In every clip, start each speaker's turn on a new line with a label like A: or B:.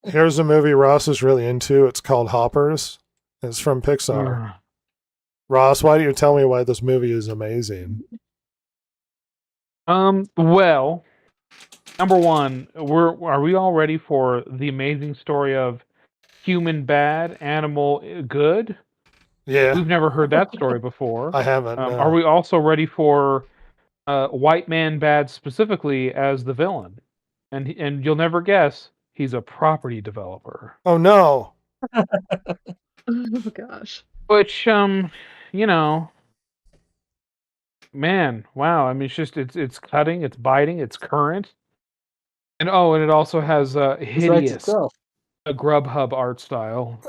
A: Here's a movie Ross is really into. It's called Hoppers. It's from Pixar.
B: Ugh.
A: Ross, why don't you tell me why this movie is amazing?
B: Well, number one, are we all ready for the amazing story of human bad, animal good?
A: Yeah,
B: We've never heard that story before.
A: I haven't. No.
B: Are we also ready for white man bad specifically as the villain? And you'll never guess, he's a property developer.
A: Oh no.
C: Oh gosh.
B: Which, you know, man, wow. I mean, it's cutting, it's biting, it's current, and it also has
D: It writes
B: hideous
D: itself.
B: a Grubhub art style,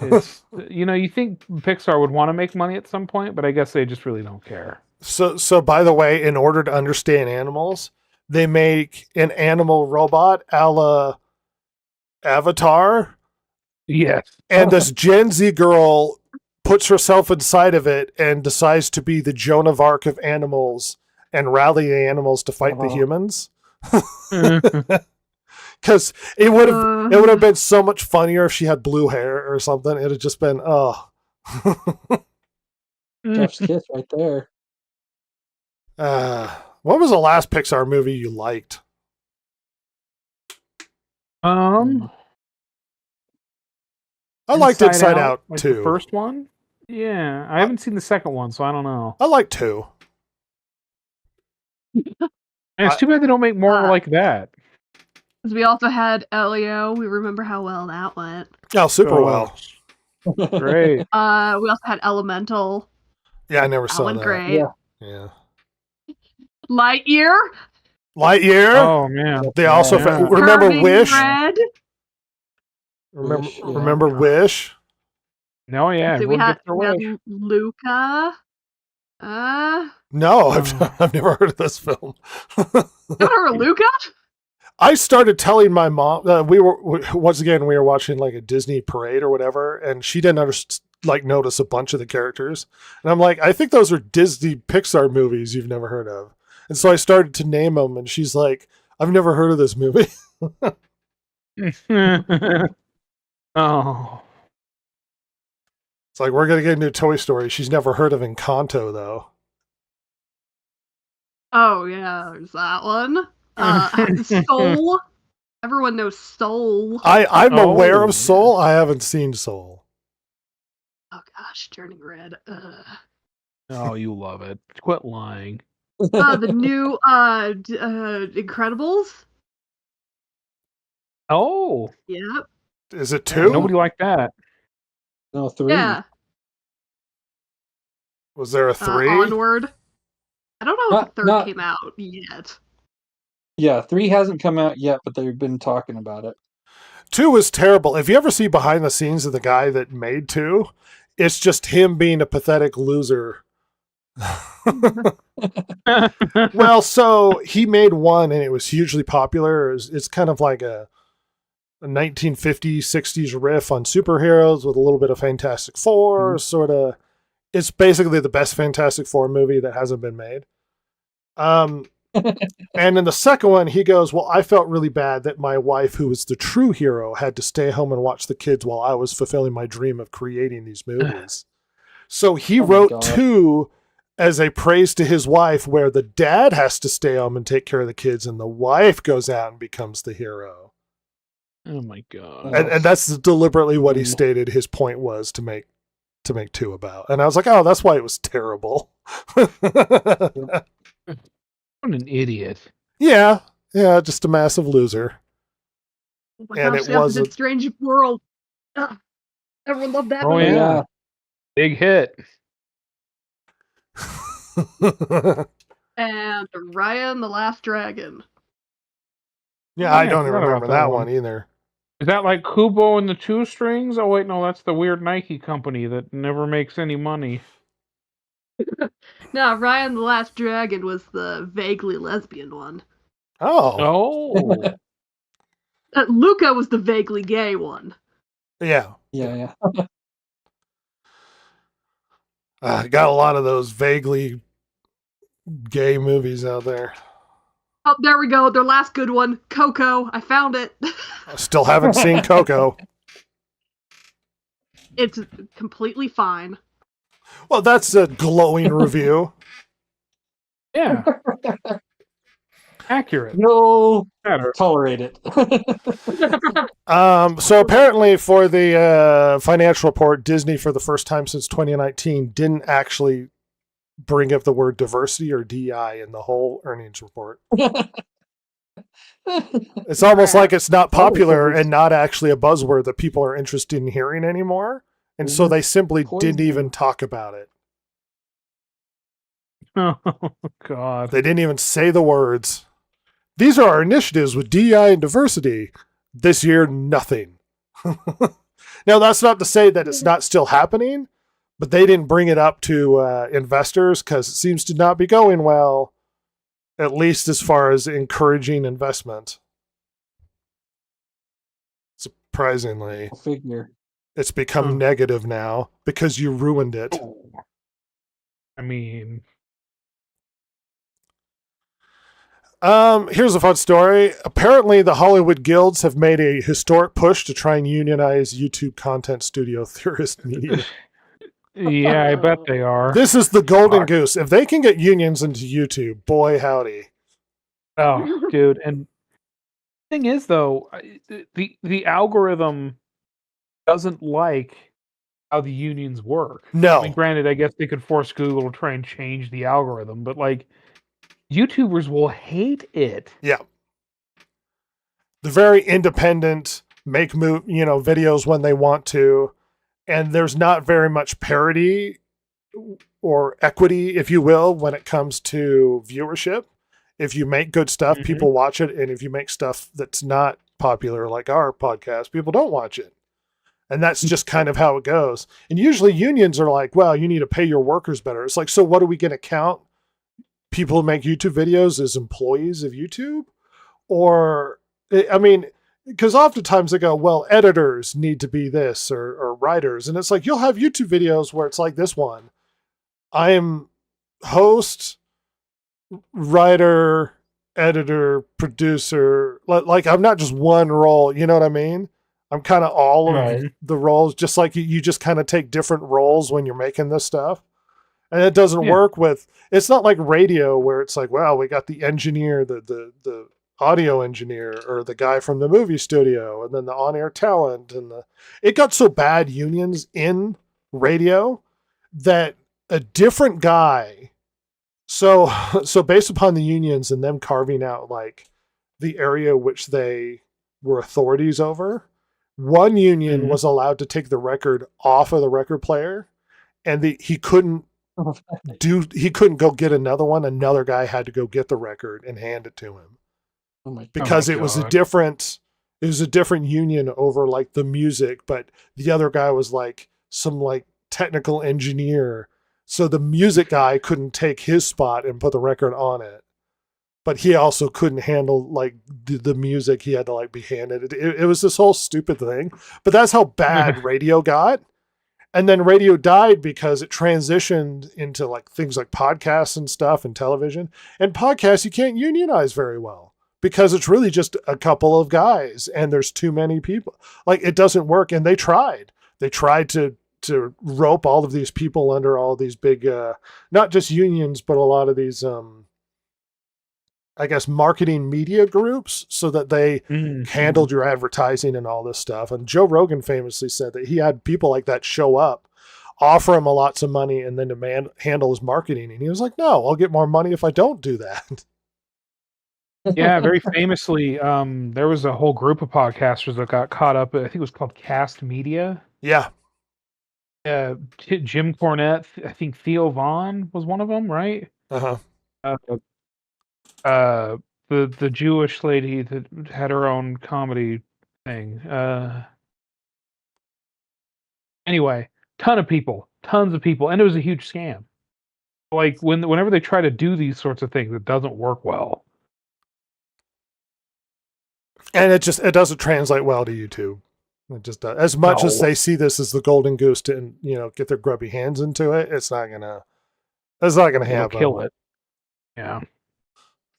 B: and it's you think Pixar would want to make money at some point, but I guess they just really don't care.
A: So by the way, in order to understand animals, they make an animal robot a la Avatar,
B: Yes.
A: and this Gen Z girl puts herself inside of it and decides to be the Joan of Arc of animals and rally the animals to fight the humans. Because it would have been so much funnier if she had blue hair or something. It'd have just been
D: Chef's kiss right there.
A: what was the last Pixar movie you liked?
B: Um,
A: I liked Inside Out
B: like
A: too.
B: the first one. Yeah, I haven't seen the second one, so I don't know.
A: I liked 2.
B: And it's too bad they don't make more like that.
C: Because we also had Elio. We remember how well that went.
A: Oh, super well.
B: Great.
C: We also had Elemental.
A: Yeah, I never
C: That
A: saw
C: went
A: that.
C: great.
A: Yeah.
C: Lightyear.
B: Oh man.
A: They also
B: Yeah.
A: remember
C: Turning
A: Wish.
C: Red.
A: Remember Wish.
B: No, yeah.
C: So we
B: everyone
C: had,
B: gets their
C: we had
B: wish.
C: Luca.
A: No, I've never heard of this film.
C: Never heard of Luca?
A: I started telling my mom we were watching like a Disney parade or whatever, and she didn't notice a bunch of the characters, and I'm like, I think those are Disney Pixar movies you've never heard of, and so I started to name them, and she's like, I've never heard of this movie.
B: Oh.
A: It's like we're gonna get into Toy Story. She's never heard of Encanto though.
C: Oh yeah, there's that one. Soul. Everyone knows Soul.
A: I'm aware of Soul. I haven't seen Soul.
C: Oh gosh, Turning Red.
B: Oh, you love it. Quit lying.
C: The new Incredibles.
B: Oh.
C: Yep.
A: Is it 2?
B: Nobody liked that.
D: No, 3.
C: Yeah.
A: Was there a 3?
C: Onward. I don't know if the third
D: Not-
C: came out yet.
D: Yeah, 3 hasn't come out yet, but they've been talking about it.
A: 2 was terrible. If you ever see behind the scenes of the guy that made 2, it's just him being a pathetic loser. Well, so he made 1 and it was hugely popular. It's kind of like a 1950s, 60s riff on superheroes with a little bit of Fantastic Four, sort of. It's basically the best Fantastic Four movie that hasn't been made. And in the second one, he goes, well, I felt really bad that my wife, who was the true hero, had to stay home and watch the kids while I was fulfilling my dream of creating these movies. So he wrote 2 as a praise to his wife, where the dad has to stay home and take care of the kids, and the wife goes out and becomes the hero.
B: Oh my god.
A: And that's deliberately what he stated his point was to make 2 about. And I was like, oh, that's why it was terrible.
B: What an idiot.
A: Yeah, just a massive loser.
C: Oh my
A: And
C: gosh,
A: it
C: the
A: wasn't-
C: Opposite Strange World. Everyone loved that
B: Oh,
C: movie.
B: yeah. Big hit.
C: And Ryan the Last Dragon.
A: Yeah, I
B: Yeah,
A: don't
B: I
A: even
B: forgot
A: remember
B: about
A: that
B: that
A: one
B: one.
A: either.
B: Is that like Kubo and the Two Strings? Oh wait, no, that's the weird Nike company that never makes any money.
C: No, Ryan the Last Dragon was the vaguely lesbian one.
A: Oh.
B: Oh.
C: Luca was the vaguely gay one.
A: Yeah.
D: Yeah.
A: Got a lot of those vaguely gay movies out there.
C: Oh, there we go. Their last good one, Coco. I found it.
A: I still haven't seen Coco.
C: It's completely fine.
A: Well, that's a glowing review.
B: Yeah. Accurate.
D: No,
B: Better.
D: tolerate it.
A: So apparently for the financial report, Disney, for the first time since 2019, didn't actually bring up the word diversity or DEI in the whole earnings report. It's almost like it's not popular and not actually a buzzword that people are interested in hearing anymore. And so they simply didn't even talk about it.
B: Oh, God.
A: They didn't even say the words. These are our initiatives with DEI and diversity. This year, nothing. Now, that's not to say that it's not still happening, but they didn't bring it up to investors because it seems to not be going well, at least as far as encouraging investment. Surprisingly,
D: Figure.
A: it's become negative now because you ruined it.
B: I mean,
A: here's a fun story. Apparently, the Hollywood guilds have made a historic push to try and unionize YouTube content studio theorist media.
B: yeah, I bet they are.
A: This is the golden goose. If they can get unions into YouTube, boy howdy.
B: Oh, dude. And the thing is, though, the algorithm doesn't like how the unions work.
A: No.
B: I mean, granted, I guess they could force Google to try and change the algorithm, but like, YouTubers will hate it.
A: Yeah. They're very independent, make videos when they want to, and there's not very much parity or equity, if you will, when it comes to viewership. If you make good stuff, people watch it, and if you make stuff that's not popular, like our podcast, people don't watch it. And that's just kind of how it goes. And usually unions are like, well, you need to pay your workers better. It's like, so what are we going to count people who make YouTube videos as employees of YouTube? Or, I mean, because oftentimes they go, well, editors need to be this or writers. And it's like, you'll have YouTube videos where it's like this one. I am host, writer, editor, producer. Like, I'm not just one role. You know what I mean? I'm kind of all of the roles, just like you just kind of take different roles when you're making this stuff. And it doesn't work with, it's not like radio where it's like, well, we got the engineer, the audio engineer, or the guy from the movie studio, and then the on-air talent. It got so bad, unions in radio, that a different guy, so based upon the unions and them carving out like the area which they were authorities over, one union was allowed to take the record off of the record player, and he couldn't go get another one. Another guy had to go get the record and hand it to him. Because it was a different union over like the music, but the other guy was like some like technical engineer. So the music guy couldn't take his spot and put the record on it. But he also couldn't handle like the music. He had to like be handed. It was this whole stupid thing. But that's how bad radio got. And then radio died because it transitioned into like things like podcasts and stuff and television. And podcasts you can't unionize very well because it's really just a couple of guys and there's too many people. Like it doesn't work. And they tried. They tried to rope all of these people under all these big, not just unions, but a lot of these, I guess, marketing media groups so that they handled your advertising and all this stuff. And Joe Rogan famously said that he had people like that show up, offer him lots of money, and then handle his marketing. And he was like, no, I'll get more money if I don't do that.
B: Yeah, very famously, there was a whole group of podcasters that got caught up. I think it was called Cast Media.
A: Yeah.
B: Jim Cornette, I think Theo Vaughn was one of them, right? The Jewish lady that had her own comedy thing. Anyway, tons of people, and it was a huge scam. Like whenever they try to do these sorts of things, it doesn't work well.
A: And it doesn't translate well to YouTube. It just does. As much as they see this as the golden goose to get their grubby hands into it, it's not gonna happen.
B: Kill it. Yeah.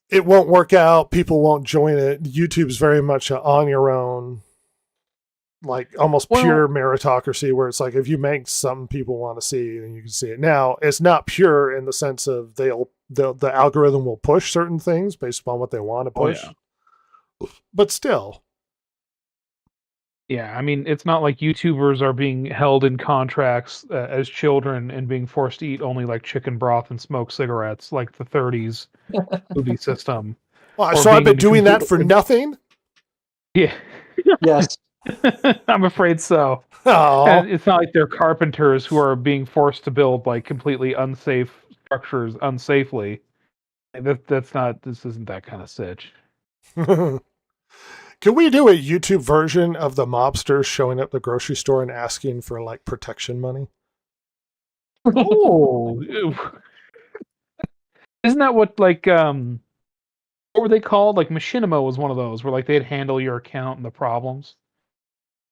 A: it won't work out. People won't join it. YouTube's very much on your own, like almost pure meritocracy, where it's like if you make something people want to see, then you can see it. Now, it's not pure in the sense of the algorithm will push certain things based upon what they want to push. But still.
B: Yeah, I mean, it's not like YouTubers are being held in contracts as children and being forced to eat only like chicken broth and smoke cigarettes like the 30s movie system.
A: So I've been doing that for nothing?
B: Yeah.
D: Yes.
B: I'm afraid so. And it's not like they're carpenters who are being forced to build like completely unsafe structures unsafely. This isn't that kind of sitch.
A: Can we do a YouTube version of the mobsters showing up at the grocery store and asking for like protection money?
B: Oh, isn't that what like what were they called? Like Machinima was one of those where like they'd handle your account and the problems.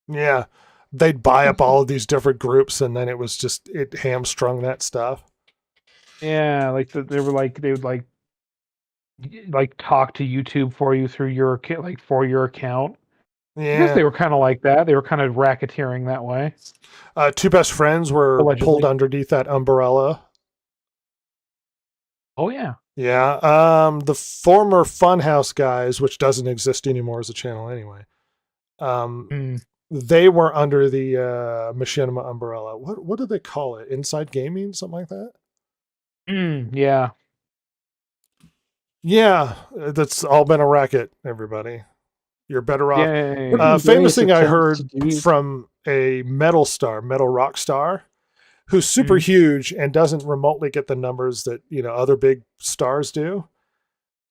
A: Yeah, they'd buy up all of these different groups, and then it hamstrung that stuff.
B: Yeah, like they would talk to YouTube for you through your for your account.
A: Yeah,
B: I guess they were kind of like that. They were kind of racketeering that way.
A: Two best friends were
B: Allegedly.
A: pulled underneath that umbrella.
B: Oh yeah.
A: Yeah. The former Funhouse guys, which doesn't exist anymore as a channel anyway. They were under the Machinima umbrella. What do they call it? Inside Gaming, something like that.
B: Yeah.
A: Yeah, that's all been a racket, everybody. You're better off.
D: Yay.
A: Famous thing I heard from a metal rock star, who's super huge and doesn't remotely get the numbers that other big stars do.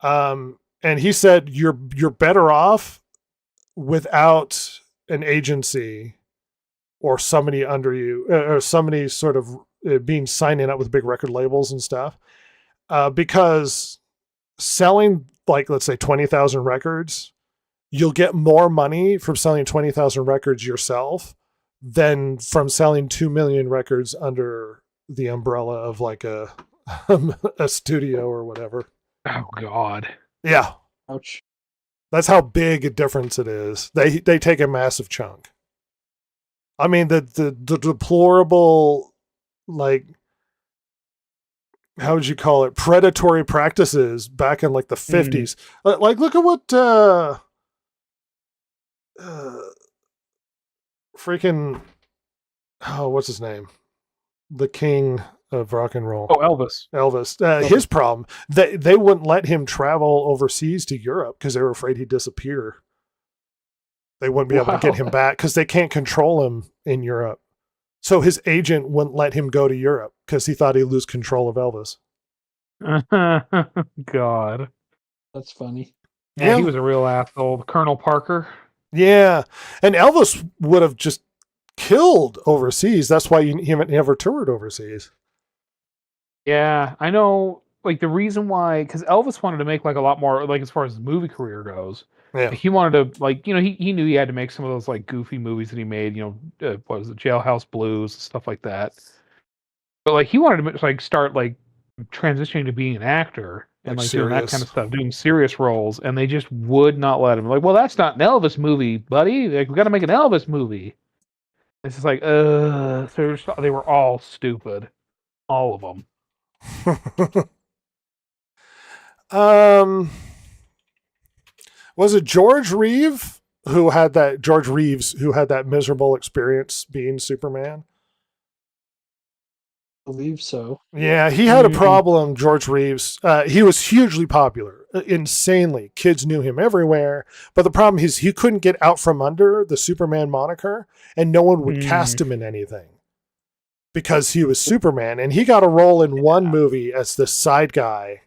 A: And he said you're better off without an agency or somebody under you or somebody sort of being signing up with big record labels and stuff, because selling like let's say 20,000 records, you'll get more money from selling 20,000 records yourself than from selling 2 million records under the umbrella of like a studio or whatever.
B: Oh God.
A: Yeah.
D: Ouch.
A: That's how big a difference it is. They take a massive chunk. I mean the deplorable, like, how would you call it, predatory practices back in like the 50s. Like look at what freaking what's his name? The king of rock and roll.
B: Oh, Elvis.
A: His problem, they wouldn't let him travel overseas to Europe because they were afraid he'd disappear. They wouldn't be able to get him back because they can't control him in Europe. So his agent wouldn't let him go to Europe because he thought he'd lose control of Elvis.
B: God.
D: That's funny.
B: Yeah, he was a real asshole. Colonel Parker.
A: Yeah. And Elvis would have just killed overseas. That's why he never toured overseas.
B: Yeah, I know. Like the reason why, because Elvis wanted to make like a lot more, like as far as his movie career goes.
A: Yeah.
B: He wanted to he knew he had to make some of those like goofy movies that he made. What was it, Jailhouse Blues, stuff like that. But like he wanted to like start like transitioning to being an actor and like doing that kind of stuff, doing serious roles, and they just would not let him. Like, well, that's not an Elvis movie, buddy. Like, we got to make an Elvis movie. It's just like, so they were all stupid, all of them.
A: Was it George Reeves who had that miserable experience being Superman?
D: I believe so.
A: Yeah, he had a problem, George Reeves. He was hugely popular, insanely. Kids knew him everywhere. But the problem is he couldn't get out from under the Superman moniker, and no one would cast him in anything because he was Superman. And he got a role in one movie as the side guy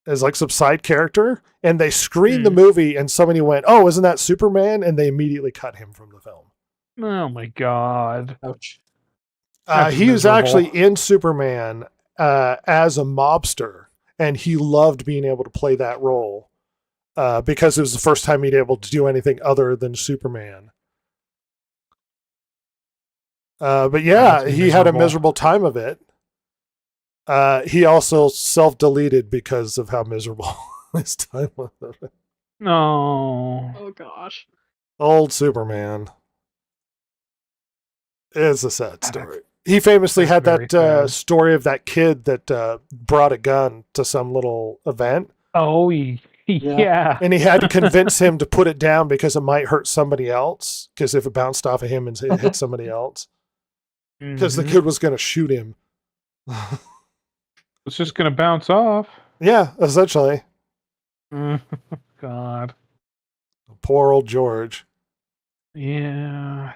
A: as like some side character. And they screened the movie, and somebody went, "Oh, isn't that Superman?" And they immediately cut him from the film.
B: Oh my God.
D: Ouch.
A: He was actually in Superman as a mobster, and he loved being able to play that role because it was the first time he'd able to do anything other than Superman. But yeah, he had a miserable time of it. He also self-deleted because of how miserable his time was.
B: No.
C: Oh gosh.
A: Old Superman. It's a sad story. He famously had
B: Very
A: that
B: sad.
A: story of that kid that brought a gun to some little event,
B: Oh, yeah.
A: and he had to convince him to put it down because it might hurt somebody else. Because if it bounced off of him and it hit somebody else, because the
B: Mhm.
A: kid was going to shoot him.
B: It's just gonna bounce off.
A: Yeah, essentially.
B: God.
A: Poor old George.
B: Yeah.